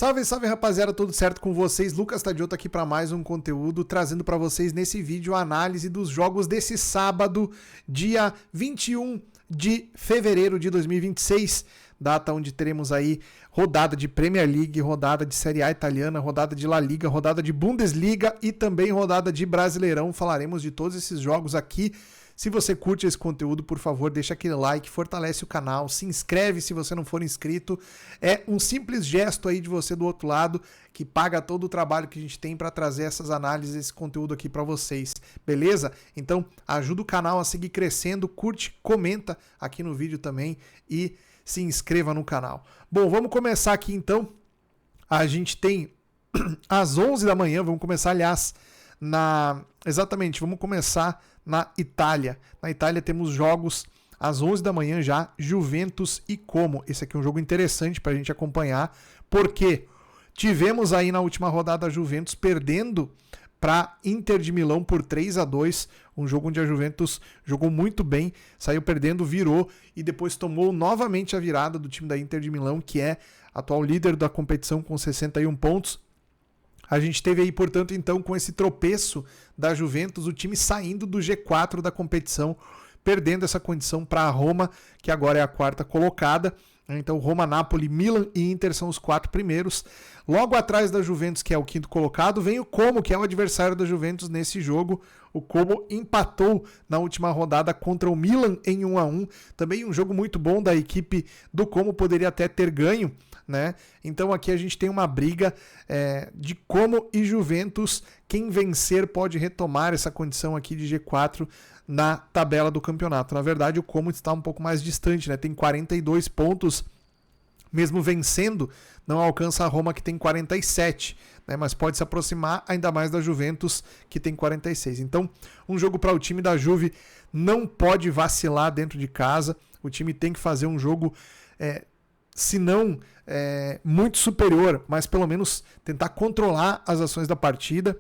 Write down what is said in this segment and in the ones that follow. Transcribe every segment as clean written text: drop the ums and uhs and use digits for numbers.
Salve, salve rapaziada, tudo certo com vocês? Lucas Tadiotto aqui para mais um conteúdo, trazendo para vocês nesse vídeo a análise dos jogos desse sábado, dia 21 de fevereiro de 2026, data onde teremos aí rodada de Premier League, rodada de Série A italiana, rodada de La Liga, rodada de Bundesliga e também rodada de Brasileirão. Falaremos de todos esses jogos aqui. Se você curte esse conteúdo, por favor, deixa aquele like, fortalece o canal, se inscreve se você não for inscrito. É um simples gesto aí de você do outro lado que paga todo o trabalho que a gente tem para trazer essas análises, esse conteúdo aqui para vocês, beleza? Então, ajuda o canal a seguir crescendo, curte, comenta aqui no vídeo também e se inscreva no canal. Bom, vamos começar aqui então. A gente tem às 11 da manhã, vamos começar, aliás, vamos começar na Itália. Na Itália temos jogos às 11 da manhã já, Juventus e Como. Esse aqui é um jogo interessante para a gente acompanhar, porque tivemos aí na última rodada a Juventus perdendo para Inter de Milão por 3-2, um jogo onde a Juventus jogou muito bem, saiu perdendo, virou e depois tomou novamente a virada do time da Inter de Milão, que é atual líder da competição com 61 pontos. A gente teve aí, portanto, então, com esse tropeço da Juventus, o time saindo do G4 da competição, perdendo essa condição para a Roma, que agora é a quarta colocada. Então, Roma, Napoli, Milan e Inter são os 4 primeiros. Logo atrás da Juventus, que é o 5º colocado, vem o Como, que é o adversário da Juventus nesse jogo. O Como empatou na última rodada contra o Milan em 1-1. Também um jogo muito bom da equipe do Como, poderia até ter ganho, né? Então aqui a gente tem uma briga de Como e Juventus. Quem vencer pode retomar essa condição aqui de G4 na tabela do campeonato. Na verdade, o Como está um pouco mais distante, né? Tem 42 pontos, mesmo vencendo, não alcança a Roma, que tem 47, né? Mas pode se aproximar ainda mais da Juventus, que tem 46. Então, um jogo para o time da Juve não pode vacilar dentro de casa. O time tem que fazer um jogo, se não muito superior, mas pelo menos tentar controlar as ações da partida.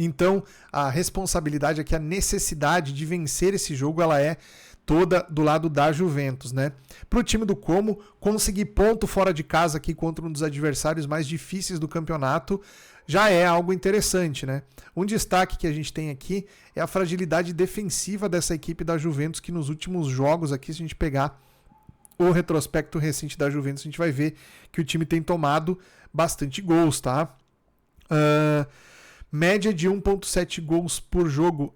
Então, a responsabilidade aqui, a necessidade de vencer esse jogo, ela é toda do lado da Juventus, né? Para o time do Como, conseguir ponto fora de casa aqui contra um dos adversários mais difíceis do campeonato já é algo interessante, né? Um destaque que a gente tem aqui é a fragilidade defensiva dessa equipe da Juventus, que nos últimos jogos aqui, se a gente pegar o retrospecto recente da Juventus, a gente vai ver que o time tem tomado bastante gols, tá? Média de 1.7 gols por jogo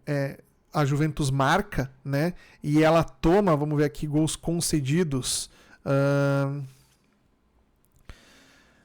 a Juventus marca, né? E ela toma, vamos ver aqui, gols concedidos.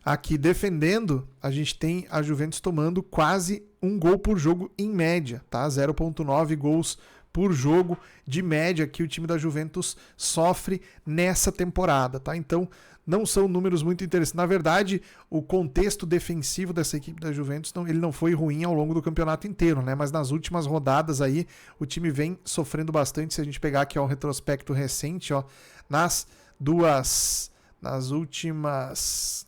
Aqui defendendo, a gente tem a Juventus tomando quase 1 gol por jogo em média, tá? 0.9 gols por jogo de média que o time da Juventus sofre nessa temporada, tá? Então, não são números muito interessantes. Na verdade, o contexto defensivo dessa equipe da Juventus, ele não foi ruim ao longo do campeonato inteiro, né? Mas nas últimas rodadas aí, o time vem sofrendo bastante. Se a gente pegar aqui, ó, o retrospecto recente, ó, nas últimas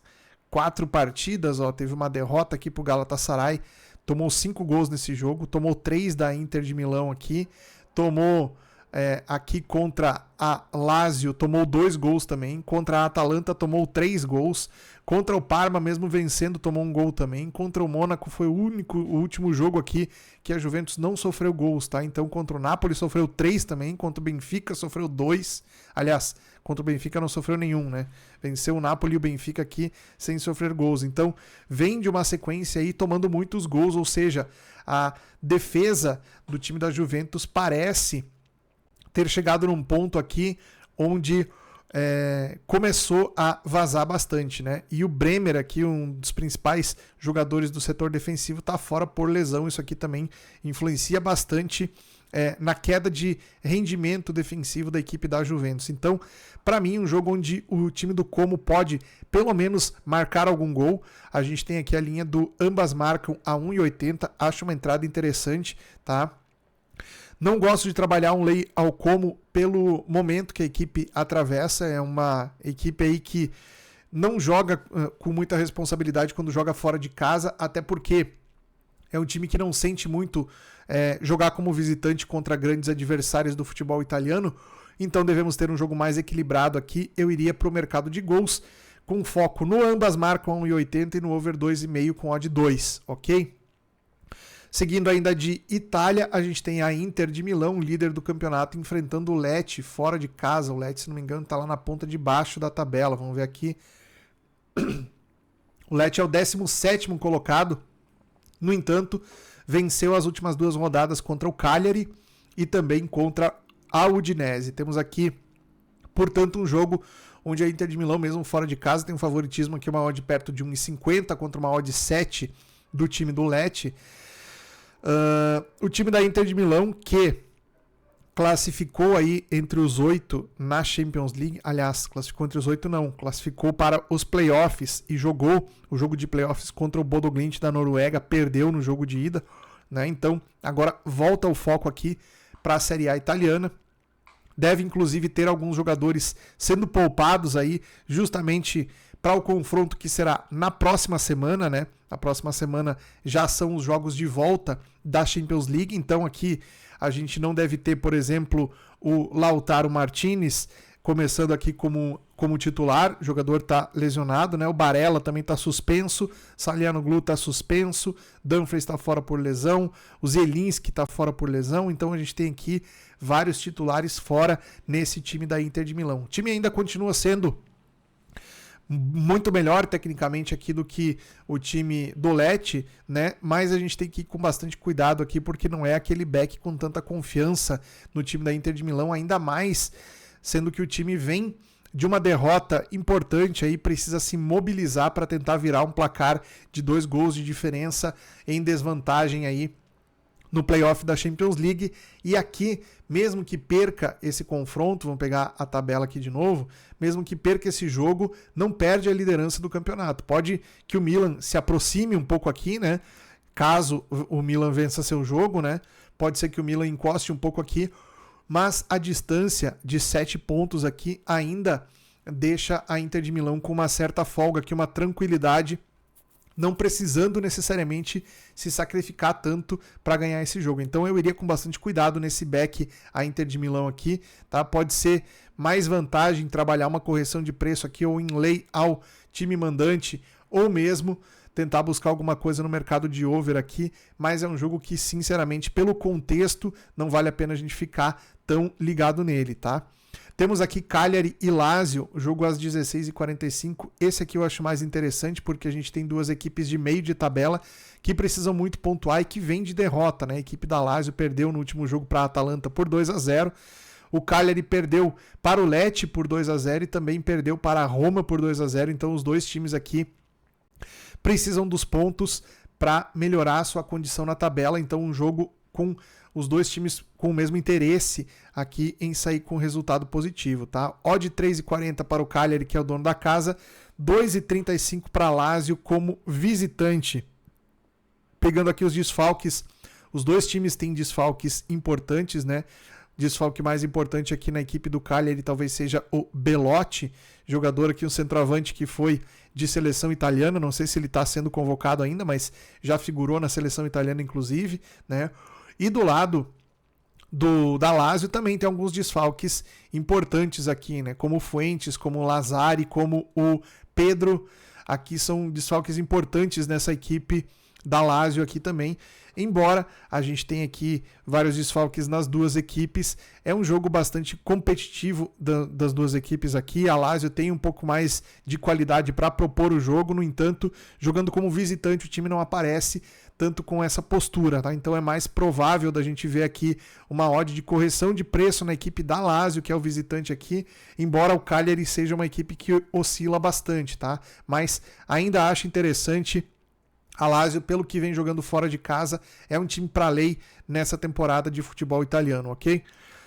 4 partidas, ó, teve uma derrota aqui pro Galatasaray, tomou 5 gols nesse jogo, tomou 3 da Inter de Milão aqui, tomou aqui contra a Lazio, tomou 2 gols também, contra a Atalanta tomou 3 gols, contra o Parma, mesmo vencendo, tomou 1 gol também, contra o Mônaco foi o último jogo aqui que a Juventus não sofreu gols, tá? Então contra o Napoli sofreu 3 também, contra o Benfica sofreu 2, aliás, contra o Benfica não sofreu nenhum, né? Venceu o Napoli e o Benfica aqui sem sofrer gols. Então, vem de uma sequência aí tomando muitos gols, ou seja, a defesa do time da Juventus parece ter chegado num ponto aqui onde começou a vazar bastante, né? E o Bremer aqui, um dos principais jogadores do setor defensivo, tá fora por lesão. Isso aqui também influencia bastante na queda de rendimento defensivo da equipe da Juventus. Então, para mim, um jogo onde o time do Como pode, pelo menos, marcar algum gol. A gente tem aqui a linha do ambas marcam a 1,80. Acho uma entrada interessante, tá? Não gosto de trabalhar um lay ao Como pelo momento que a equipe atravessa. É uma equipe aí que não joga com muita responsabilidade quando joga fora de casa, até porque é um time que não sente muito jogar como visitante contra grandes adversários do futebol italiano. Então devemos ter um jogo mais equilibrado aqui. Eu iria para o mercado de gols com foco no ambas marcam 1,80 e no over 2,5 com odd 2, ok? Seguindo ainda de Itália, a gente tem a Inter de Milão, líder do campeonato, enfrentando o Lecce fora de casa. O Lecce, se não me engano, está lá na ponta de baixo da tabela. Vamos ver aqui. O Lecce é o 17º colocado. No entanto, venceu as últimas 2 rodadas contra o Cagliari e também contra a Udinese. Temos aqui, portanto, um jogo onde a Inter de Milão, mesmo fora de casa, tem um favoritismo aqui, uma odd perto de 1,50 contra uma odd 7 do time do Lecce. O time da Inter de Milão, que classificou aí entre os 8 na Champions League, aliás, classificou entre os 8 não, classificou para os playoffs e jogou o jogo de playoffs contra o Bodo Glimt da Noruega, perdeu no jogo de ida, né? Então agora volta o foco aqui para a Série A italiana. Deve inclusive ter alguns jogadores sendo poupados aí justamente para o confronto que será na próxima semana, né? Na próxima semana já são os jogos de volta da Champions League, então aqui a gente não deve ter, por exemplo, o Lautaro Martinez começando aqui como titular, o jogador está lesionado, né? O Barella também está suspenso, Salihanoglu está suspenso, Dumfries está fora por lesão, o Zielinski está fora por lesão, então a gente tem aqui vários titulares fora nesse time da Inter de Milão. O time ainda continua sendo muito melhor tecnicamente aqui do que o time do Lecce, né? Mas a gente tem que ir com bastante cuidado aqui, porque não é aquele back com tanta confiança no time da Inter de Milão, ainda mais sendo que o time vem de uma derrota importante aí, precisa se mobilizar para tentar virar um placar de 2 gols de diferença em desvantagem aí no playoff da Champions League. E aqui, mesmo que perca esse confronto, vamos pegar a tabela aqui de novo, mesmo que perca esse jogo, não perde a liderança do campeonato. Pode que o Milan se aproxime um pouco aqui, né? Caso o Milan vença seu jogo, né? Pode ser que o Milan encoste um pouco aqui, mas a distância de 7 pontos aqui ainda deixa a Inter de Milão com uma certa folga aqui, uma tranquilidade, não precisando necessariamente se sacrificar tanto para ganhar esse jogo. Então eu iria com bastante cuidado nesse back a Inter de Milão aqui, tá? Pode ser mais vantagem trabalhar uma correção de preço aqui ou em lei ao time mandante, ou mesmo tentar buscar alguma coisa no mercado de over aqui, mas é um jogo que, sinceramente, pelo contexto, não vale a pena a gente ficar tão ligado nele, tá? Temos aqui Cagliari e Lazio, jogo às 16h45. Esse aqui eu acho mais interessante porque a gente tem 2 equipes de meio de tabela que precisam muito pontuar e que vêm de derrota, né? A equipe da Lazio perdeu no último jogo para a Atalanta por 2-0. O Cagliari perdeu para o Lecce por 2-0 e também perdeu para a Roma por 2-0. Então os 2 times aqui precisam dos pontos para melhorar a sua condição na tabela. Então um jogo com os 2 times com o mesmo interesse aqui em sair com resultado positivo, tá? Odd 3,40 para o Cagliari, que é o dono da casa, 2,35 para Lazio como visitante. Pegando aqui os desfalques, os 2 times têm desfalques importantes, né? Desfalque mais importante aqui na equipe do Cagliari talvez seja o Belotti, jogador aqui, um centroavante que foi de seleção italiana, não sei se ele está sendo convocado ainda, mas já figurou na seleção italiana inclusive, né? E do lado da Lazio também tem alguns desfalques importantes aqui, né? Como o Fuentes, como o Lazzari, como o Pedro. Aqui são desfalques importantes nessa equipe da Lazio aqui também. Embora a gente tenha aqui vários desfalques nas 2 equipes, é um jogo bastante competitivo das 2 equipes aqui. A Lazio tem um pouco mais de qualidade para propor o jogo, no entanto, jogando como visitante, o time não aparece tanto com essa postura, tá? Então é mais provável da gente ver aqui uma odd de correção de preço na equipe da Lazio, que é o visitante aqui, embora o Cagliari seja uma equipe que oscila bastante, tá? Mas ainda acho interessante a Lazio, pelo que vem jogando fora de casa, é um time para lei nessa temporada de futebol italiano, ok?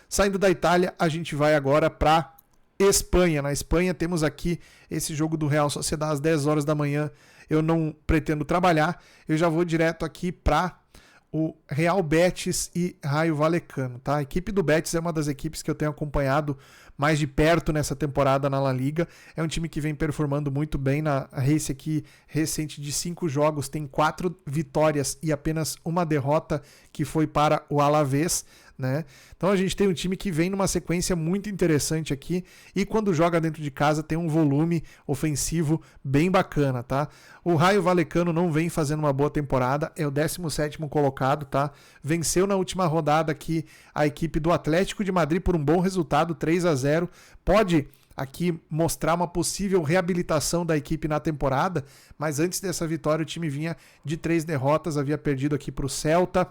Saindo da Itália, a gente vai agora para Espanha. Na Espanha temos aqui esse jogo do Real Sociedad às 10 horas da manhã. Eu não pretendo trabalhar, eu já vou direto aqui para o Real Betis e Rayo Vallecano, tá? A equipe do Betis é uma das equipes que eu tenho acompanhado mais de perto nessa temporada na La Liga. É um time que vem performando muito bem na race aqui recente de 5 jogos, tem 4 vitórias e apenas uma derrota, que foi para o Alavés, né? Então a gente tem um time que vem numa sequência muito interessante aqui e quando joga dentro de casa tem um volume ofensivo bem bacana, tá? O Raio Vallecano não vem fazendo uma boa temporada, é o 17º colocado, tá? Venceu na última rodada aqui a equipe do Atlético de Madrid por um bom resultado, 3-0. Pode aqui mostrar uma possível reabilitação da equipe na temporada, mas antes dessa vitória o time vinha de 3 derrotas, havia perdido aqui para o Celta,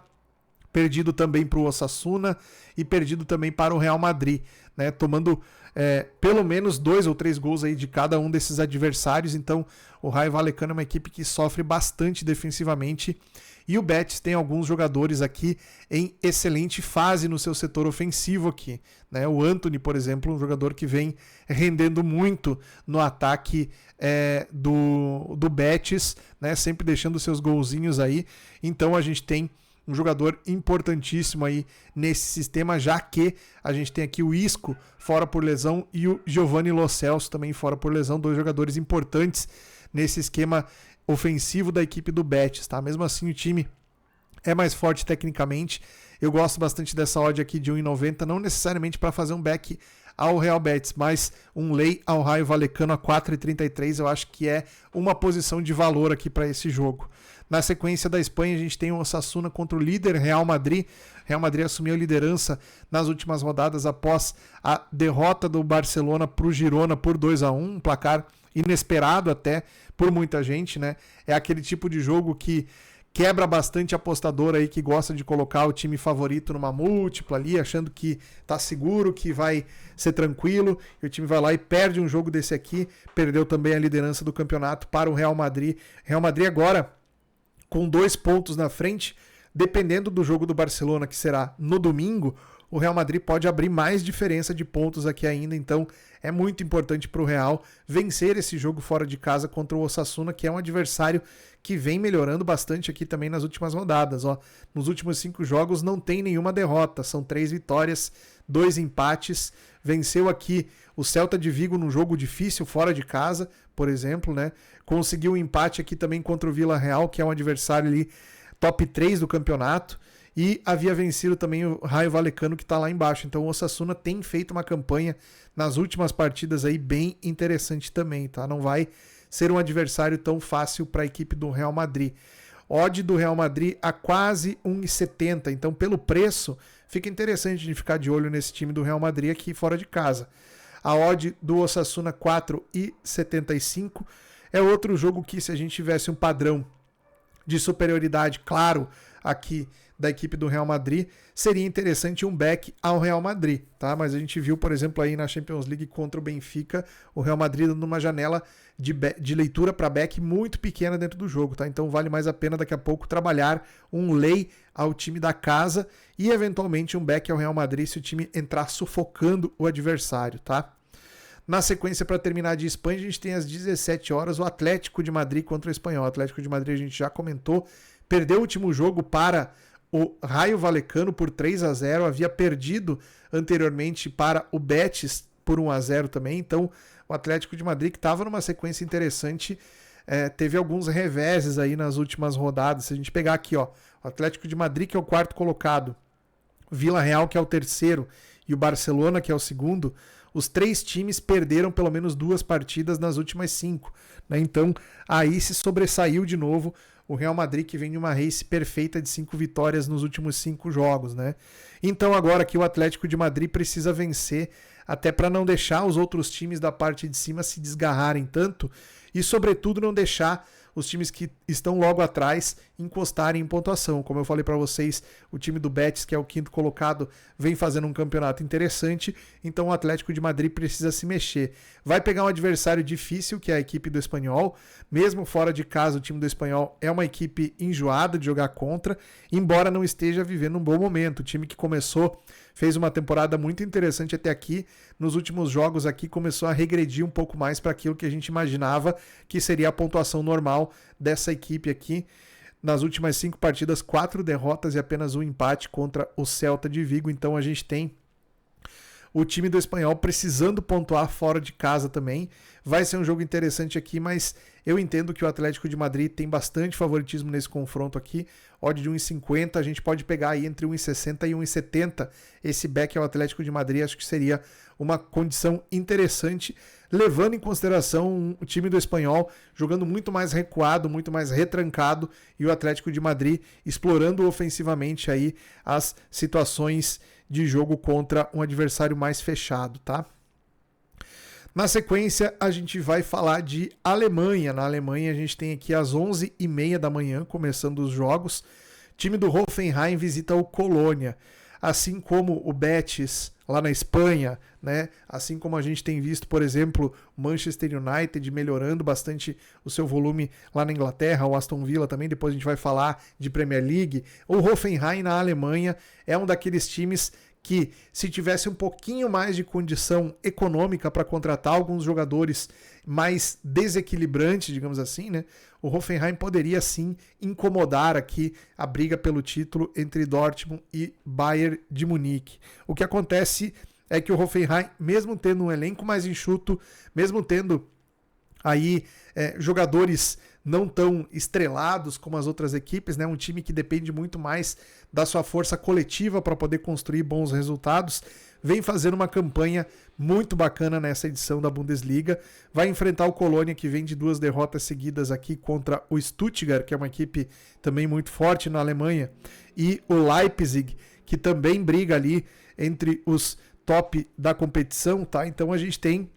perdido também para o Osasuna e perdido também para o Real Madrid, né? Tomando pelo menos 2 ou 3 gols aí de cada um desses adversários. Então o Raio Vallecano é uma equipe que sofre bastante defensivamente e o Betis tem alguns jogadores aqui em excelente fase no seu setor ofensivo aqui, né? O Antony, por exemplo, um jogador que vem rendendo muito no ataque do Betis, né? Sempre deixando seus golzinhos aí. Então a gente tem um jogador importantíssimo aí nesse sistema, já que a gente tem aqui o Isco fora por lesão e o Giovanni Lo Celso também fora por lesão, 2 jogadores importantes nesse esquema ofensivo da equipe do Betis, tá? Mesmo assim o time é mais forte tecnicamente. Eu gosto bastante dessa odd aqui de 1,90, não necessariamente para fazer um back ao Real Betis, mas um lay ao Raio Vallecano a 4,33 eu acho que é uma posição de valor aqui para esse jogo. Na sequência da Espanha, a gente tem o Osasuna contra o líder Real Madrid. Real Madrid assumiu a liderança nas últimas rodadas após a derrota do Barcelona para o Girona por 2-1, um placar inesperado até por muita gente, né? É aquele tipo de jogo que quebra bastante apostador aí que gosta de colocar o time favorito numa múltipla ali, achando que tá seguro, que vai ser tranquilo, e o time vai lá e perde um jogo desse aqui, perdeu também a liderança do campeonato para o Real Madrid. Real Madrid agora com 2 pontos na frente, dependendo do jogo do Barcelona, que será no domingo, o Real Madrid pode abrir mais diferença de pontos aqui ainda, então é muito importante para o Real vencer esse jogo fora de casa contra o Osasuna, que é um adversário que vem melhorando bastante aqui também nas últimas rodadas. Ó. Nos últimos 5 jogos não tem nenhuma derrota, são 3 vitórias, 2 empates, venceu aqui o Celta de Vigo num jogo difícil fora de casa, por exemplo, né? Conseguiu um empate aqui também contra o Villarreal, que é um adversário ali top 3 do campeonato, e havia vencido também o Raio Vallecano, que está lá embaixo. Então o Osasuna tem feito uma campanha nas últimas partidas aí bem interessante também, tá? Não vai ser um adversário tão fácil para a equipe do Real Madrid. Odd do Real Madrid a quase 1,70, então pelo preço fica interessante de ficar de olho nesse time do Real Madrid aqui fora de casa. A odd do Osasuna 4,75 é outro jogo que, se a gente tivesse um padrão de superioridade claro aqui da equipe do Real Madrid, seria interessante um back ao Real Madrid, tá? Mas a gente viu, por exemplo, aí na Champions League contra o Benfica, o Real Madrid dando uma janela de leitura para back muito pequena dentro do jogo, tá? Então vale mais a pena daqui a pouco trabalhar um lay ao time da casa e eventualmente um back ao Real Madrid se o time entrar sufocando o adversário, tá? Na sequência, para terminar de Espanha, a gente tem às 17 horas o Atlético de Madrid contra o Espanhol. O Atlético de Madrid a gente já comentou, perdeu o último jogo para o Raio Vallecano por 3-0, havia perdido anteriormente para o Betis por 1-0 também, então o Atlético de Madrid, que estava numa sequência interessante, teve alguns reveses aí nas últimas rodadas. Se a gente pegar aqui, ó, o Atlético de Madrid, que é o 4º colocado, o Villarreal, que é o 3º, e o Barcelona, que é o 2º, os 3 times perderam pelo menos 2 partidas nas últimas 5, né? Então aí se sobressaiu de novo o Real Madrid, que vem de uma race perfeita de 5 vitórias nos últimos 5 jogos, né? Então agora que o Atlético de Madrid precisa vencer, até para não deixar os outros times da parte de cima se desgarrarem tanto e, sobretudo, não deixar os times que estão logo atrás encostarem em pontuação. Como eu falei para vocês, o time do Betis, que é o 5º colocado, vem fazendo um campeonato interessante, então o Atlético de Madrid precisa se mexer. Vai pegar um adversário difícil, que é a equipe do Espanhol. Mesmo fora de casa, o time do Espanhol é uma equipe enjoada de jogar contra, embora não esteja vivendo um bom momento. O time que começou, fez uma temporada muito interessante até aqui, nos últimos jogos aqui começou a regredir um pouco mais para aquilo que a gente imaginava que seria a pontuação normal dessa equipe aqui. Nas últimas 5 partidas, 4 derrotas e apenas um empate contra o Celta de Vigo. Então a gente tem o time do Espanhol precisando pontuar fora de casa também. Vai ser um jogo interessante aqui, mas eu entendo que o Atlético de Madrid tem bastante favoritismo nesse confronto aqui. Odd de 1,50, a gente pode pegar aí entre 1,60 e 1,70. Esse back ao Atlético de Madrid acho que seria uma condição interessante, levando em consideração o time do Espanhol jogando muito mais recuado, muito mais retrancado, e o Atlético de Madrid explorando ofensivamente aí as situações de jogo contra um adversário mais fechado, tá? Na sequência, a gente vai falar de Alemanha. Na Alemanha, a gente tem aqui às 11h30 da manhã, começando os jogos. O time do Hoffenheim visita o Colônia. Assim como o Betis lá na Espanha, né? Assim como a gente tem visto, por exemplo, o Manchester United melhorando bastante o seu volume lá na Inglaterra, o Aston Villa também, depois a gente vai falar de Premier League. O Hoffenheim na Alemanha é um daqueles times que, se tivesse um pouquinho mais de condição econômica para contratar alguns jogadores mais desequilibrantes, digamos assim, né? O Hoffenheim poderia sim incomodar aqui a briga pelo título entre Dortmund e Bayern de Munique. O que acontece é que o Hoffenheim, mesmo tendo um elenco mais enxuto, mesmo tendo aí jogadores não tão estrelados como as outras equipes, né? Um time que depende muito mais da sua força coletiva para poder construir bons resultados, vem fazendo uma campanha muito bacana nessa edição da Bundesliga. Vai enfrentar o Colônia, que vem de 2 derrotas seguidas aqui contra o Stuttgart, que é uma equipe também muito forte na Alemanha, e o Leipzig, que também briga ali entre os top da competição, tá? Então a gente tem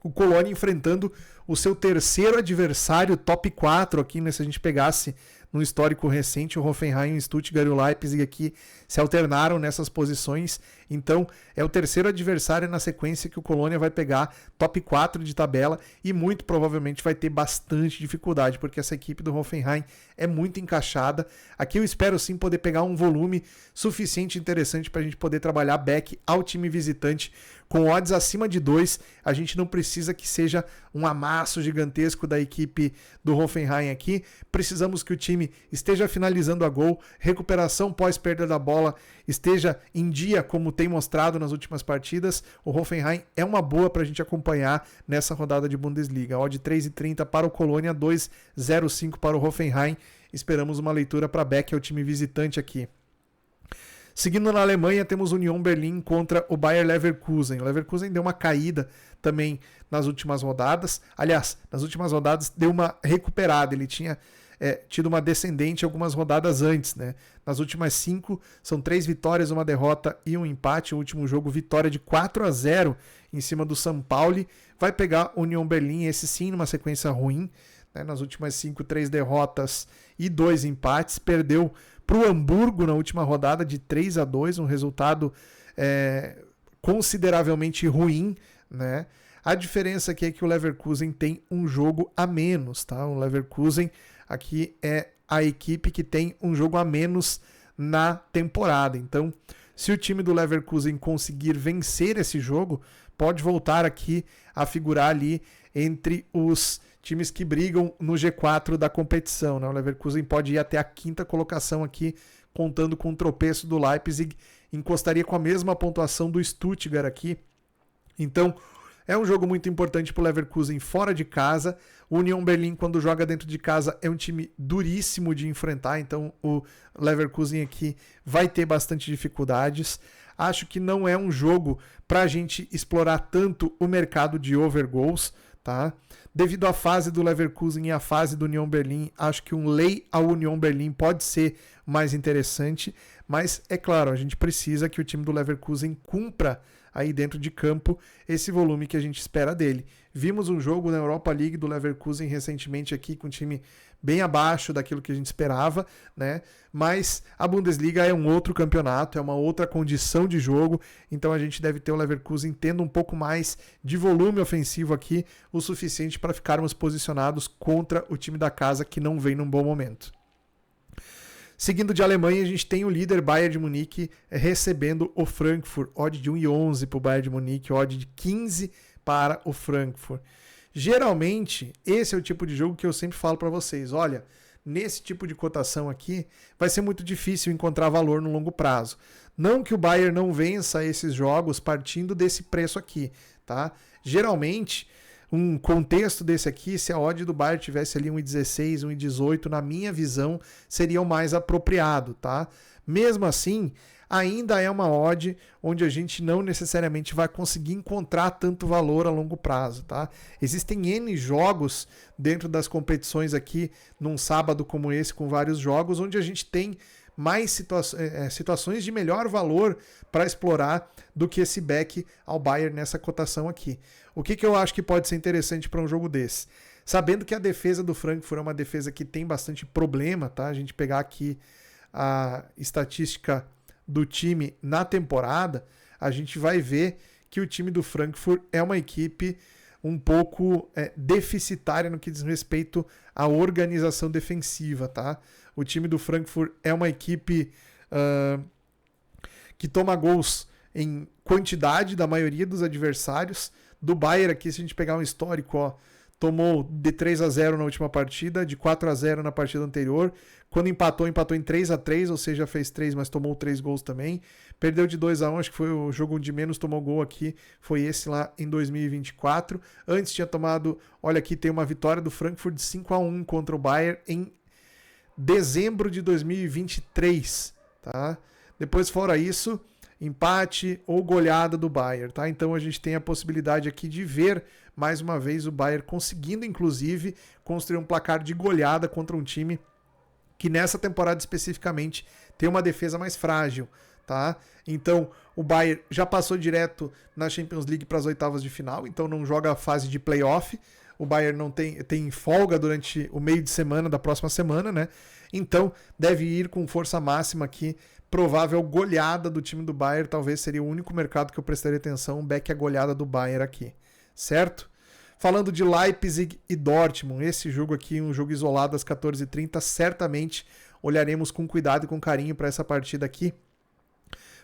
o Colônia enfrentando o seu terceiro adversário top 4 aqui, né? Se a gente pegasse no histórico recente, o Hoffenheim, o Stuttgart e o Leipzig aqui se alternaram nessas posições. Então, é o terceiro adversário na sequência que o Colônia vai pegar, top 4 de tabela, e muito provavelmente vai ter bastante dificuldade, porque essa equipe do Hoffenheim é muito encaixada. Aqui eu espero sim poder pegar um volume suficiente interessante para a gente poder trabalhar back ao time visitante com odds acima de 2. A gente não precisa que seja um amasso gigantesco da equipe do Hoffenheim aqui. Precisamos que o time esteja finalizando a gol, recuperação pós-perda da bola esteja em dia, como tem mostrado nas últimas partidas. O Hoffenheim é uma boa para a gente acompanhar nessa rodada de Bundesliga. Odd 3,30 para o Colônia, 2,05 para o Hoffenheim. Esperamos uma leitura para back ao time visitante aqui. Seguindo na Alemanha, temos Union Berlin contra o Bayer Leverkusen. O Leverkusen deu uma caída também nas últimas rodadas. Aliás, nas últimas rodadas deu uma recuperada. Ele tinha tido uma descendente algumas rodadas antes, né? Nas últimas 5, são 3 vitórias, 1 derrota e 1 empate. O último jogo, vitória de 4-0 em cima do São Paulo. Vai pegar o Union Berlin, esse sim, numa sequência ruim, né? Nas últimas 5, 3 derrotas e 2 empates. Perdeu para o Hamburgo na última rodada de 3-2, um resultado consideravelmente ruim, né? A diferença aqui é que o Leverkusen tem um jogo a menos, tá? O Leverkusen aqui é a equipe que tem um jogo a menos na temporada. Então, se o time do Leverkusen conseguir vencer esse jogo, pode voltar aqui a figurar ali entre os times que brigam no G4 da competição, né? O Leverkusen pode ir até a 5ª colocação aqui, contando com o tropeço do Leipzig, encostaria com a mesma pontuação do Stuttgart aqui. Então, é um jogo muito importante para o Leverkusen fora de casa. O Union Berlin, quando joga dentro de casa, é um time duríssimo de enfrentar, então o Leverkusen aqui vai ter bastante dificuldades. Acho que não é um jogo para a gente explorar tanto o mercado de overgoals, tá? Devido à fase do Leverkusen e à fase do Union Berlin, acho que um lay ao Union Berlin pode ser mais interessante, mas é claro, a gente precisa que o time do Leverkusen cumpra aí dentro de campo esse volume que a gente espera dele. Vimos um jogo na Europa League do Leverkusen recentemente aqui com um time bem abaixo daquilo que a gente esperava, né? Mas a Bundesliga é um outro campeonato, é uma outra condição de jogo, então a gente deve ter o Leverkusen tendo um pouco mais de volume ofensivo aqui, o suficiente para ficarmos posicionados contra o time da casa que não vem num bom momento. Seguindo de Alemanha, a gente tem o líder Bayern de Munique recebendo o Frankfurt. Odd de 1,11 para o Bayern de Munique, odd de 15 para o Frankfurt. Geralmente, esse é o tipo de jogo que eu sempre falo para vocês. Olha, nesse tipo de cotação aqui, vai ser muito difícil encontrar valor no longo prazo. Não que o Bayern não vença esses jogos partindo desse preço aqui, tá? Geralmente, um contexto desse aqui, se a odd do Bayern tivesse ali 1,16, 1,18, na minha visão, seria o mais apropriado, tá? Mesmo assim, ainda é uma odd onde a gente não necessariamente vai conseguir encontrar tanto valor a longo prazo, tá? Existem N jogos dentro das competições aqui, num sábado como esse, com vários jogos, onde a gente tem mais situações de melhor valor para explorar do que esse back ao Bayern nessa cotação aqui. O que eu acho que pode ser interessante para um jogo desse? Sabendo que a defesa do Frankfurt é uma defesa que tem bastante problema, tá? A gente pegar aqui a estatística do time na temporada, a gente vai ver que o time do Frankfurt é uma equipe um pouco deficitária no que diz respeito à organização defensiva, tá? O time do Frankfurt é uma equipe que toma gols em quantidade da maioria dos adversários. Do Bayern aqui, se a gente pegar um histórico, ó, tomou de 3-0 na última partida, de 4-0 na partida anterior. Quando empatou em 3-3, ou seja, fez 3, mas tomou 3 gols também. Perdeu de 2-1, acho que foi o jogo onde menos tomou gol aqui, foi esse lá em 2024. Antes tinha tomado, olha aqui, tem uma vitória do Frankfurt de 5-1 contra o Bayern em dezembro de 2023, tá? Depois, fora isso, empate ou goleada do Bayern, tá? Então a gente tem a possibilidade aqui de ver mais uma vez o Bayern conseguindo, inclusive, construir um placar de goleada contra um time que nessa temporada especificamente tem uma defesa mais frágil, tá? Então o Bayern já passou direto na Champions League para as oitavas de final, então não joga a fase de playoff. O Bayern não tem folga durante o meio de semana da próxima semana, né? Então deve ir com força máxima aqui. Provável goleada do time do Bayern, talvez seria o único mercado que eu prestaria atenção, um back a goleada do Bayern aqui, certo? Falando de Leipzig e Dortmund, esse jogo aqui, um jogo isolado às 14h30, certamente olharemos com cuidado e com carinho para essa partida aqui,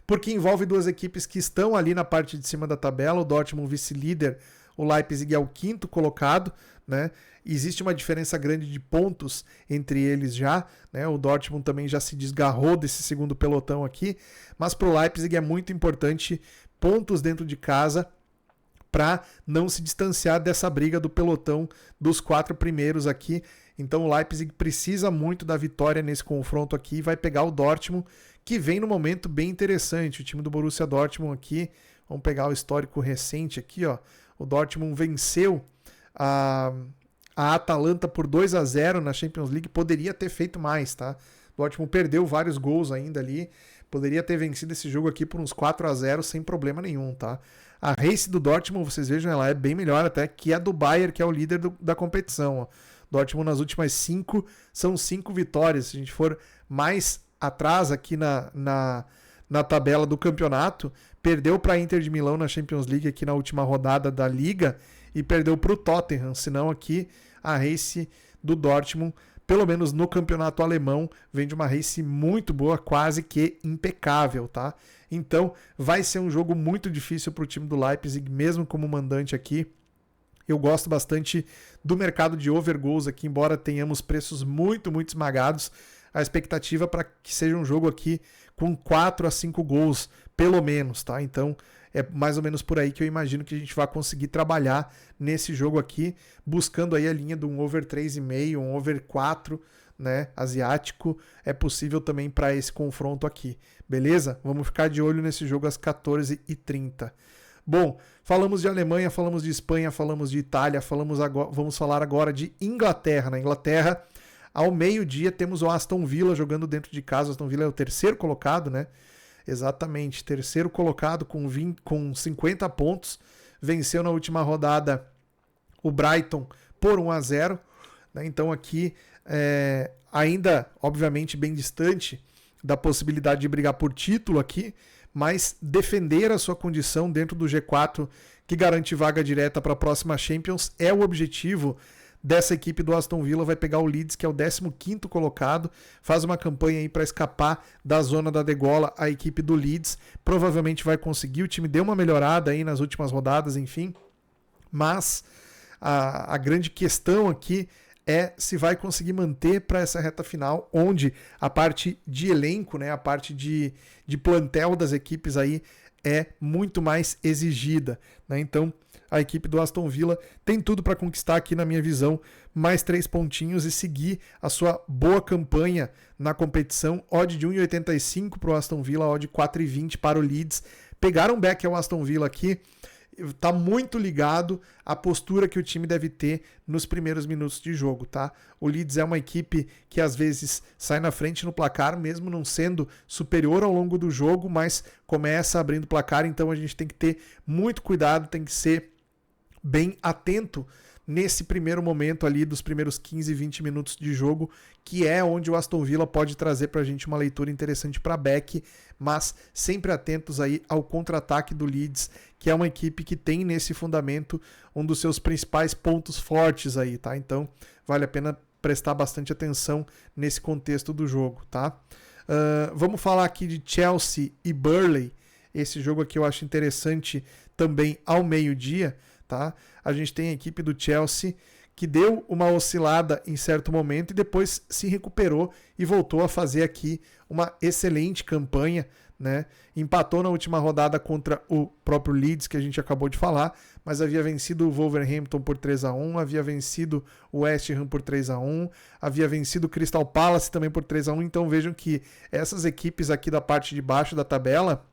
porque envolve duas equipes que estão ali na parte de cima da tabela, o Dortmund vice-líder, o Leipzig é o 5º colocado, né? Existe uma diferença grande de pontos entre eles já, né? O Dortmund também já se desgarrou desse segundo pelotão aqui, mas para o Leipzig é muito importante pontos dentro de casa para não se distanciar dessa briga do pelotão dos 4 primeiros aqui. Então o Leipzig precisa muito da vitória nesse confronto aqui e vai pegar o Dortmund, que vem num momento bem interessante. O time do Borussia Dortmund aqui, vamos pegar o histórico recente aqui, ó. O Dortmund venceu a Atalanta por 2-0 na Champions League, poderia ter feito mais, tá? O Dortmund perdeu vários gols ainda ali, poderia ter vencido esse jogo aqui por uns 4-0 sem problema nenhum, tá? A race do Dortmund, vocês vejam, ela é bem melhor até que a do Bayern, que é o líder da competição, ó. Dortmund nas últimas 5 são 5 vitórias. Se a gente for mais atrás aqui na tabela do campeonato, perdeu para a Inter de Milão na Champions League aqui na última rodada da Liga e perdeu para o Tottenham, senão aqui a race do Dortmund, pelo menos no campeonato alemão, vem de uma race muito boa, quase que impecável, tá? Então vai ser um jogo muito difícil para o time do Leipzig, mesmo como mandante aqui. Eu gosto bastante do mercado de over goals aqui, embora tenhamos preços muito, muito esmagados. A expectativa para que seja um jogo aqui com 4 a 5 gols, pelo menos, tá? Então é mais ou menos por aí que eu imagino que a gente vai conseguir trabalhar nesse jogo aqui, buscando aí a linha de um over 3,5, um over 4, né, asiático. É possível também para esse confronto aqui, beleza? Vamos ficar de olho nesse jogo às 14h30. Bom, falamos de Alemanha, falamos de Espanha, falamos de Itália, vamos falar agora de Inglaterra. Na Inglaterra, ao meio-dia, temos o Aston Villa jogando dentro de casa. O Aston Villa é o terceiro colocado, né? Exatamente, terceiro colocado com 50 pontos. Venceu na última rodada o Brighton por 1-0. Né? Então aqui, ainda, obviamente, bem distante da possibilidade de brigar por título aqui, mas defender a sua condição dentro do G4, que garante vaga direta para a próxima Champions, é o objetivo dessa equipe do Aston Villa. Vai pegar o Leeds, que é o 15º colocado, faz uma campanha aí para escapar da zona da degola. A equipe do Leeds provavelmente vai conseguir, o time deu uma melhorada aí nas últimas rodadas, enfim, mas a grande questão aqui é se vai conseguir manter para essa reta final, onde a parte de elenco, né, a parte de plantel das equipes aí é muito mais exigida, né? Então a equipe do Aston Villa tem tudo para conquistar aqui, na minha visão, mais 3 pontinhos e seguir a sua boa campanha na competição. Odd de 1,85 para o Aston Villa, odd de 4,20 para o Leeds. Pegaram back ao Aston Villa aqui, tá muito ligado à postura que o time deve ter nos primeiros minutos de jogo, tá? O Leeds é uma equipe que às vezes sai na frente no placar, mesmo não sendo superior ao longo do jogo, mas começa abrindo placar, então a gente tem que ter muito cuidado, tem que ser bem atento nesse primeiro momento ali dos primeiros 15, 20 minutos de jogo, que é onde o Aston Villa pode trazer pra gente uma leitura interessante para back, mas sempre atentos aí ao contra-ataque do Leeds, que é uma equipe que tem nesse fundamento um dos seus principais pontos fortes aí, tá? Então vale a pena prestar bastante atenção nesse contexto do jogo, tá? Vamos falar aqui de Chelsea e Burnley. Esse jogo aqui eu acho interessante também ao meio-dia, tá? A gente tem a equipe do Chelsea que deu uma oscilada em certo momento e depois se recuperou e voltou a fazer aqui uma excelente campanha, né? Empatou na última rodada contra o próprio Leeds, que a gente acabou de falar, mas havia vencido o Wolverhampton por 3-1, havia vencido o West Ham por 3-1, havia vencido o Crystal Palace também por 3-1, então vejam que essas equipes aqui da parte de baixo da tabela,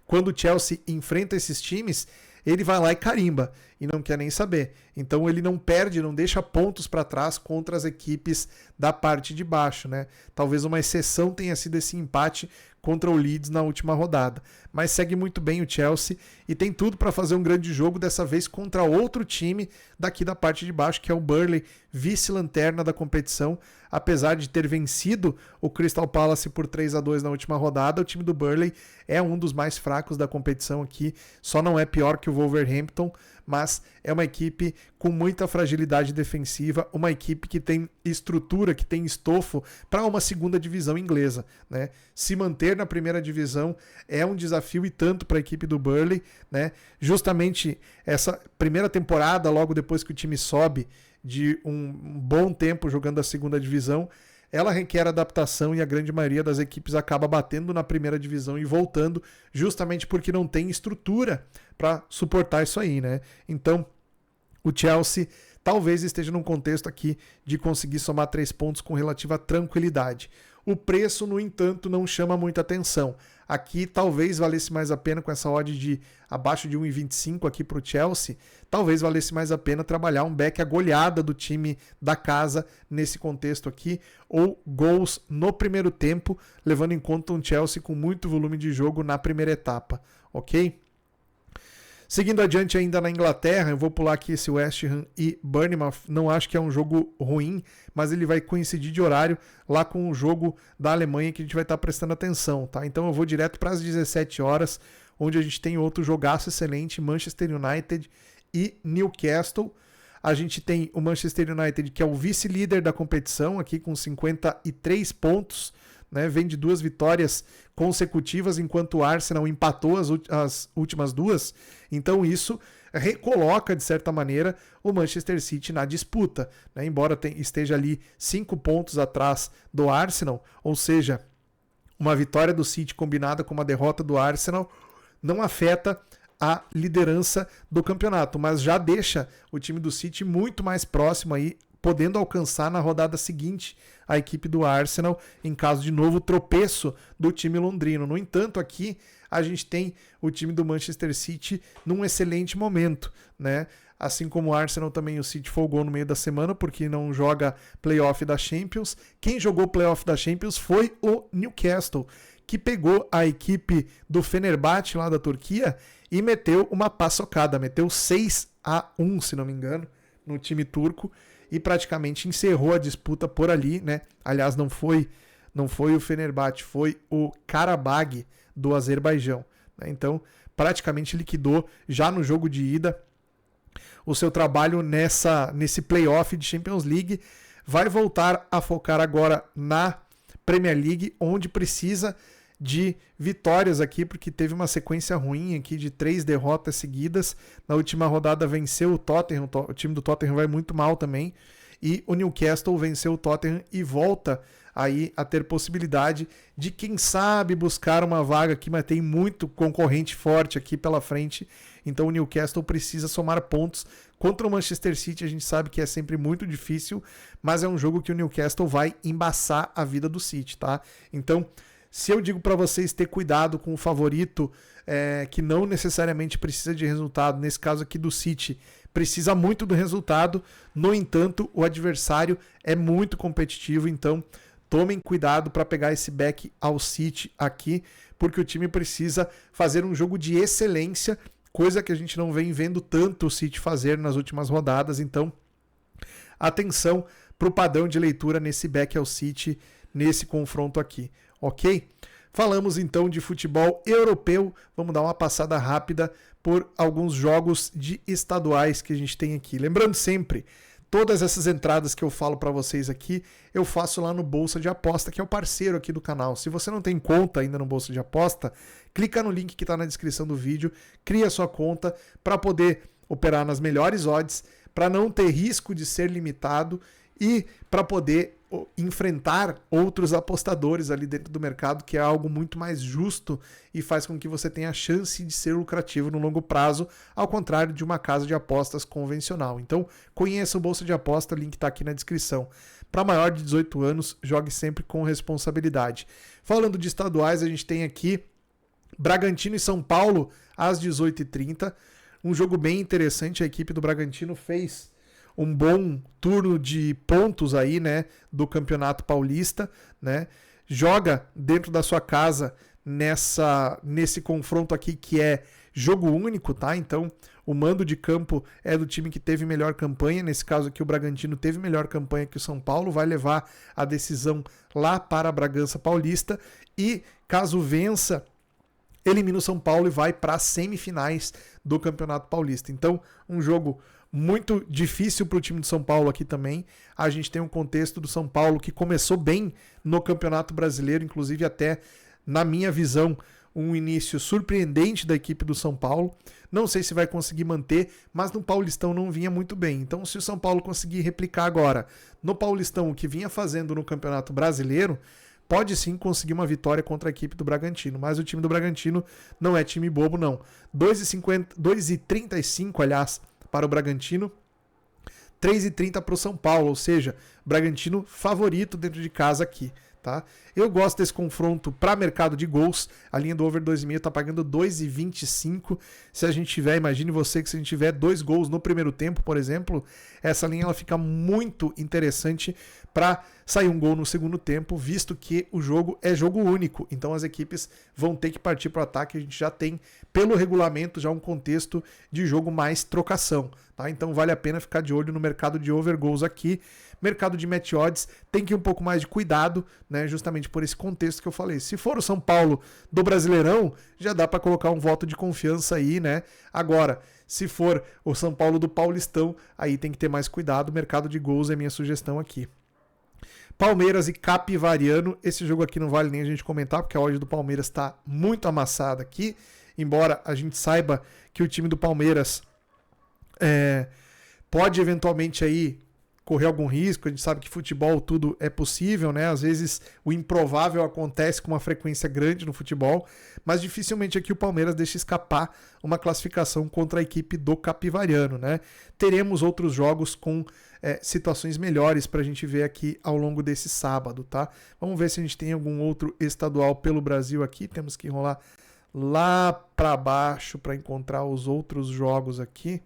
quando o Chelsea enfrenta esses times, ele vai lá e carimba e não quer nem saber. Então ele não perde, não deixa pontos para trás contra as equipes da parte de baixo, né? Talvez uma exceção tenha sido esse empate contra o Leeds na última rodada. Mas segue muito bem o Chelsea e tem tudo para fazer um grande jogo, dessa vez contra outro time daqui da parte de baixo, que é o Burnley, vice-lanterna da competição. Apesar de ter vencido o Crystal Palace por 3-2 na última rodada, o time do Burnley é um dos mais fracos da competição aqui, só não é pior que o Wolverhampton, mas é uma equipe com muita fragilidade defensiva, uma equipe que tem estrutura, que tem estofo para uma segunda divisão inglesa, né? Se manter na primeira divisão é um desafio e tanto para a equipe do Burnley, né? Justamente essa primeira temporada, logo depois que o time sobe de um bom tempo jogando a segunda divisão, ela requer adaptação e a grande maioria das equipes acaba batendo na primeira divisão e voltando justamente porque não tem estrutura para suportar isso aí, né? Então, o Chelsea talvez esteja num contexto aqui de conseguir somar 3 pontos com relativa tranquilidade. O preço, no entanto, não chama muita atenção. Aqui talvez valesse mais a pena, com essa odd de abaixo de 1,25 aqui para o Chelsea, talvez valesse mais a pena trabalhar um back a goleada do time da casa nesse contexto aqui, ou gols no primeiro tempo, levando em conta um Chelsea com muito volume de jogo na primeira etapa, ok? Seguindo adiante ainda na Inglaterra, eu vou pular aqui esse West Ham e Bournemouth. Não acho que é um jogo ruim, mas ele vai coincidir de horário lá com o jogo da Alemanha que a gente vai estar prestando atenção, tá? Então eu vou direto para as 17 horas, onde a gente tem outro jogaço excelente, Manchester United e Newcastle. A gente tem o Manchester United, que é o vice-líder da competição, aqui com 53 pontos, né? Vem de 2 vitórias consecutivas, enquanto o Arsenal empatou as últimas 2. Então isso recoloca, de certa maneira, o Manchester City na disputa, né? Embora esteja ali 5 pontos atrás do Arsenal, ou seja, uma vitória do City combinada com uma derrota do Arsenal não afeta a liderança do campeonato, mas já deixa o time do City muito mais próximo aí, podendo alcançar na rodada seguinte a equipe do Arsenal, em caso de novo tropeço do time londrino. No entanto, aqui a gente tem o time do Manchester City num excelente momento, né? Assim como o Arsenal, também o City folgou no meio da semana, porque não joga playoff da Champions. Quem jogou playoff da Champions foi o Newcastle, que pegou a equipe do Fenerbahçe lá da Turquia e meteu uma paçocada, meteu 6-1, se não me engano, no time turco, e praticamente encerrou a disputa por ali, né? Aliás, não foi o Fenerbahçe, foi o Karabag do Azerbaijão, né? Então, praticamente liquidou já no jogo de ida o seu trabalho nesse playoff de Champions League. Vai voltar a focar agora na Premier League, onde precisa de vitórias aqui, porque teve uma sequência ruim aqui de 3 derrotas seguidas. Na última rodada venceu o Tottenham, o time do Tottenham vai muito mal também, e o Newcastle venceu o Tottenham e volta aí a ter possibilidade de, quem sabe, buscar uma vaga aqui, mas tem muito concorrente forte aqui pela frente, então o Newcastle precisa somar pontos. Contra o Manchester City a gente sabe que é sempre muito difícil, mas é um jogo que o Newcastle vai embaçar a vida do City, tá? Então, se eu digo para vocês ter cuidado com o favorito, que não necessariamente precisa de resultado, nesse caso aqui do City, precisa muito do resultado, no entanto, o adversário é muito competitivo, então tomem cuidado para pegar esse back ao City aqui, porque o time precisa fazer um jogo de excelência, coisa que a gente não vem vendo tanto o City fazer nas últimas rodadas, então atenção para o padrão de leitura nesse back ao City, nesse confronto aqui, ok? Falamos então de futebol europeu, vamos dar uma passada rápida por alguns jogos de estaduais que a gente tem aqui. Lembrando sempre, todas essas entradas que eu falo para vocês aqui, eu faço lá no Bolsa de Aposta, que é o parceiro aqui do canal. Se você não tem conta ainda no Bolsa de Aposta, clica no link que está na descrição do vídeo, cria sua conta para poder operar nas melhores odds, para não ter risco de ser limitado e para poder enfrentar outros apostadores ali dentro do mercado, que é algo muito mais justo e faz com que você tenha a chance de ser lucrativo no longo prazo, ao contrário de uma casa de apostas convencional. Então, conheça o Bolsa de Aposta, o link está aqui na descrição. Para maior de 18 anos, jogue sempre com responsabilidade. Falando de estaduais, a gente tem aqui Bragantino e São Paulo às 18h30. Um jogo bem interessante, a equipe do Bragantino fez um bom turno de pontos aí, né, do Campeonato Paulista, né? Joga dentro da sua casa nesse confronto aqui que é jogo único, tá? Então, o mando de campo é do time que teve melhor campanha, nesse caso aqui o Bragantino teve melhor campanha que o São Paulo, vai levar a decisão lá para a Bragança Paulista e, caso vença, elimina o São Paulo e vai para as semifinais do Campeonato Paulista. Então, um jogo muito difícil para o time de São Paulo aqui também. A gente tem um contexto do São Paulo que começou bem no Campeonato Brasileiro, inclusive até, na minha visão, um início surpreendente da equipe do São Paulo. Não sei se vai conseguir manter, mas no Paulistão não vinha muito bem. Então, se o São Paulo conseguir replicar agora no Paulistão o que vinha fazendo no Campeonato Brasileiro, pode sim conseguir uma vitória contra a equipe do Bragantino, mas o time do Bragantino não é time bobo, não. 2,35, aliás, para o Bragantino, 3,30 para o São Paulo, ou seja, Bragantino favorito dentro de casa aqui, tá? Eu gosto desse confronto para mercado de gols, a linha do over 2,5 está pagando 2,25, se a gente tiver, imagine você que se a gente tiver 2 gols no primeiro tempo, por exemplo, essa linha ela fica muito interessante para sair um gol no segundo tempo, visto que o jogo é jogo único, então as equipes vão ter que partir para o ataque, a gente já tem, pelo regulamento, já um contexto de jogo mais trocação, tá? Então vale a pena ficar de olho no mercado de over goals aqui. Mercado de match odds tem que ir um pouco mais de cuidado, né? Justamente por esse contexto que eu falei. Se for o São Paulo do Brasileirão, já dá para colocar um voto de confiança aí, né? Agora, se for o São Paulo do Paulistão, aí tem que ter mais cuidado. Mercado de gols é minha sugestão aqui. Palmeiras e Capivariano, esse jogo aqui não vale nem a gente comentar, porque a odd do Palmeiras está muito amassada aqui, embora a gente saiba que o time do Palmeiras pode eventualmente aí correr algum risco, a gente sabe que futebol tudo é possível, né? Às vezes o improvável acontece com uma frequência grande no futebol, mas dificilmente aqui o Palmeiras deixa escapar uma classificação contra a equipe do Capivariano, né? Teremos outros jogos com situações melhores para a gente ver aqui ao longo desse sábado, tá? Vamos ver se a gente tem algum outro estadual pelo Brasil aqui, temos que enrolar lá para baixo para encontrar os outros jogos aqui.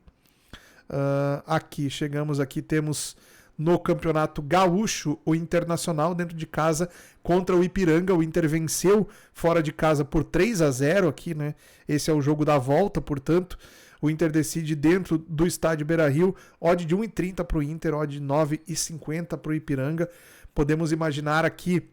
Aqui, chegamos aqui, temos no Campeonato Gaúcho o Internacional dentro de casa contra o Ipiranga. O Inter venceu fora de casa por 3-0 aqui, né? Esse é o jogo da volta, portanto, o Inter decide dentro do estádio Beira-Rio, odd de 1,30 para o Inter, odd de 9,50 para o Ipiranga. Podemos imaginar aqui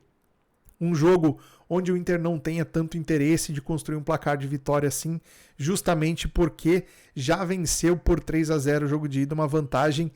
um jogo onde o Inter não tenha tanto interesse de construir um placar de vitória assim, justamente porque já venceu por 3-0 o jogo de ida, uma vantagem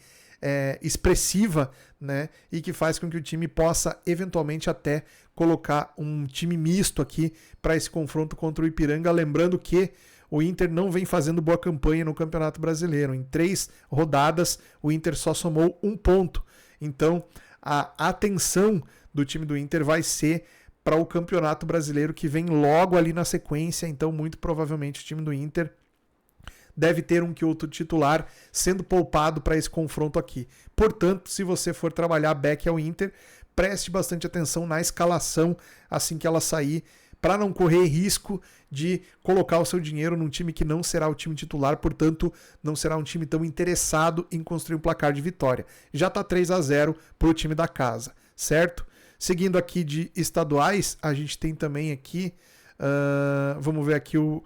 expressiva, né? E que faz com que o time possa eventualmente até colocar um time misto aqui para esse confronto contra o Ipiranga, lembrando que o Inter não vem fazendo boa campanha no Campeonato Brasileiro. Em 3 rodadas, o Inter só somou 1 ponto. Então, a atenção do time do Inter vai ser para o Campeonato Brasileiro, que vem logo ali na sequência. Então, muito provavelmente, o time do Inter deve ter um que outro titular sendo poupado para esse confronto aqui. Portanto, se você for trabalhar back ao Inter, preste bastante atenção na escalação assim que ela sair, para não correr risco de colocar o seu dinheiro num time que não será o time titular, portanto, não será um time tão interessado em construir um placar de vitória. Já está 3-0 para o time da casa, certo? Seguindo aqui de estaduais, a gente tem também aqui, vamos ver aqui, o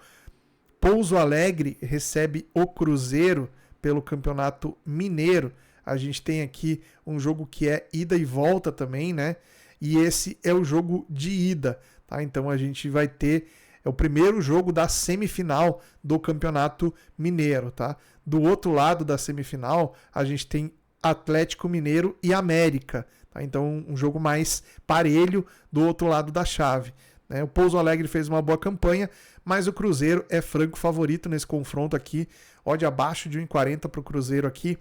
Pouso Alegre recebe o Cruzeiro pelo Campeonato Mineiro. A gente tem aqui um jogo que é ida e volta também, né? E esse é o jogo de ida, tá? Então a gente vai ter o primeiro jogo da semifinal do Campeonato Mineiro, tá? Do outro lado da semifinal, a gente tem Atlético Mineiro e América, tá? Então um jogo mais parelho do outro lado da chave, né? O Pouso Alegre fez uma boa campanha, mas o Cruzeiro é franco favorito nesse confronto aqui. Odd abaixo de 1,40 para o Cruzeiro aqui.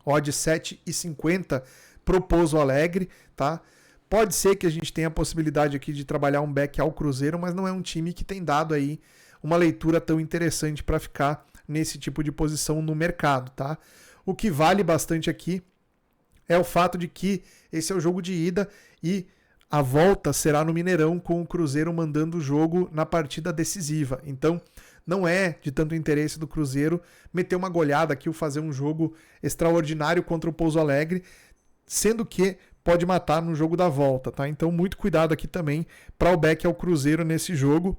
Odd 7,50 para o Pouso Alegre, tá? Pode ser que a gente tenha a possibilidade aqui de trabalhar um back ao Cruzeiro, mas não é um time que tem dado aí uma leitura tão interessante para ficar nesse tipo de posição no mercado, tá? O que vale bastante aqui é o fato de que esse é o jogo de ida e a volta será no Mineirão, com o Cruzeiro mandando o jogo na partida decisiva. Então, não é de tanto interesse do Cruzeiro meter uma goleada aqui ou fazer um jogo extraordinário contra o Pouso Alegre, sendo que pode matar no jogo da volta, tá? Então, muito cuidado aqui também para o back ao Cruzeiro nesse jogo.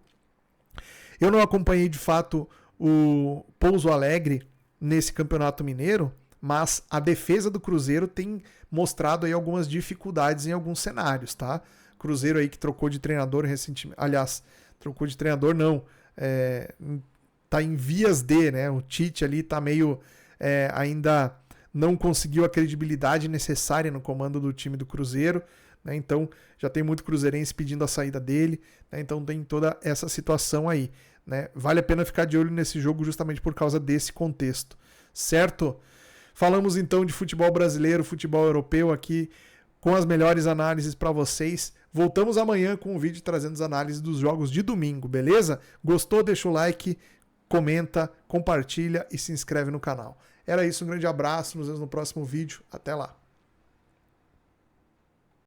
Eu não acompanhei, de fato, o Pouso Alegre nesse Campeonato Mineiro, mas a defesa do Cruzeiro tem mostrado aí algumas dificuldades em alguns cenários, tá? Cruzeiro aí que trocou de treinador recentemente, aliás, trocou de treinador não, tá em vias de, né? O Tite ali tá meio, ainda não conseguiu a credibilidade necessária no comando do time do Cruzeiro, né? Então já tem muito cruzeirense pedindo a saída dele, né? Então tem toda essa situação aí, né? Vale a pena ficar de olho nesse jogo justamente por causa desse contexto, certo? Falamos então de futebol brasileiro, futebol europeu aqui, com as melhores análises para vocês. Voltamos amanhã com um vídeo trazendo as análises dos jogos de domingo, beleza? Gostou? Deixa o like, comenta, compartilha e se inscreve no canal. Era isso, um grande abraço, nos vemos no próximo vídeo. Até lá!